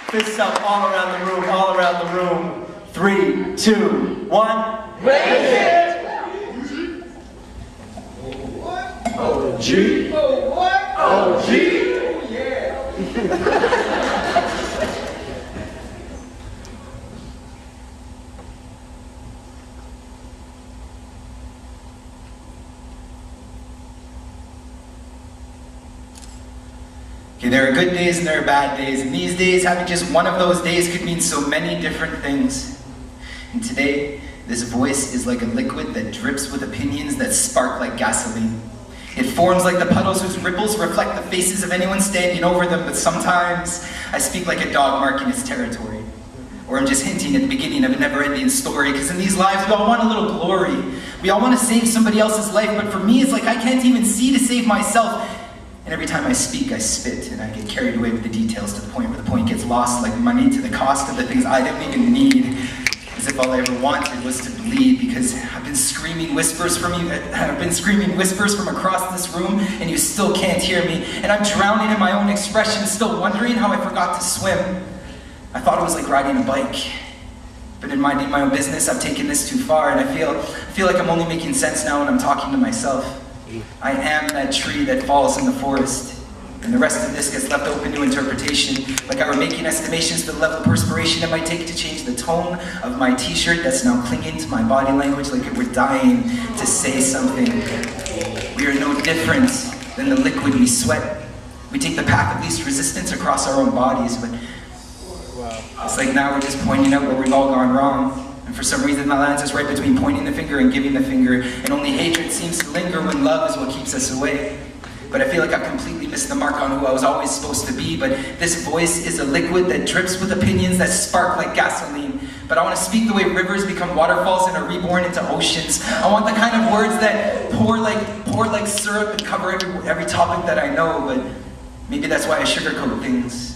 Fists up all around the room, all around the room. 3, 2, 1. Raise it! OG. Oh, what? OG. Oh, yeah. Okay, there are good days and there are bad days, and these days, having just one of those days could mean so many different things. And today, this voice is like a liquid that drips with opinions that spark like gasoline. It forms like the puddles whose ripples reflect the faces of anyone standing over them, but sometimes I speak like a dog marking its territory. Or I'm just hinting at the beginning of a never-ending story, because in these lives we all want a little glory. We all want to save somebody else's life, but for me it's like I can't even see to save myself. And every time I speak, I spit, and I get carried away with the details to the point where the point gets lost like money to the cost of the things I don't even need. As if all I ever wanted was to bleed, because I've been screaming whispers from you, I've been screaming whispers from across this room, and you still can't hear me. And I'm drowning in my own expression, still wondering how I forgot to swim. I thought it was like riding a bike. But in minding my own business, I've taken this too far, and I feel like I'm only making sense now when I'm talking to myself. I am that tree that falls in the forest, and the rest of this gets left open to interpretation, like I were making estimations for the level of perspiration it might take to change the tone of my t-shirt that's now clinging to my body language like it were dying to say something. We are no different than the liquid we sweat. We take the path of least resistance across our own bodies, but it's like now we're just pointing out where we've all gone wrong. And for some reason that lands us right between pointing the finger and giving the finger, and only hatred seems to linger when love is what keeps us away. But I feel like I've completely missed the mark on who I was always supposed to be, but this voice is a liquid that drips with opinions that spark like gasoline. But I want to speak the way rivers become waterfalls and are reborn into oceans. I want the kind of words that pour like syrup and cover every topic that I know, but maybe that's why I sugarcoat things.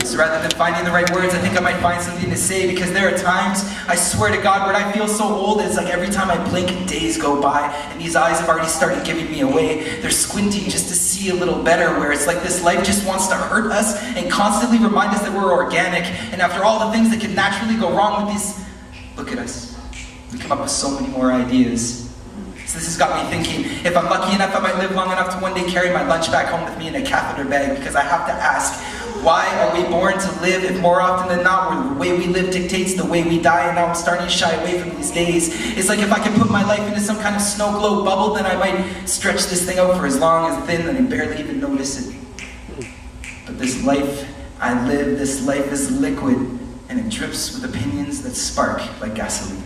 So rather than finding the right words, I think I might find something to say, because there are times, I swear to God, where I feel so old, it's like every time I blink, days go by, and these eyes have already started giving me away. They're squinting just to see a little better, where it's like this life just wants to hurt us and constantly remind us that we're organic, and after all the things that can naturally go wrong with these, look at us. We come up with so many more ideas. So this has got me thinking, if I'm lucky enough, I might live long enough to one day carry my lunch back home with me in a catheter bag, because I have to ask, why are we born to live if more often than not the way we live dictates the way we die? And now I'm starting to shy away from these days. It's like if I could put my life into some kind of snow globe bubble, then I might stretch this thing out for as long as thin that I barely even notice it. But this life I live, this life is liquid, and it drips with opinions that spark like gasoline.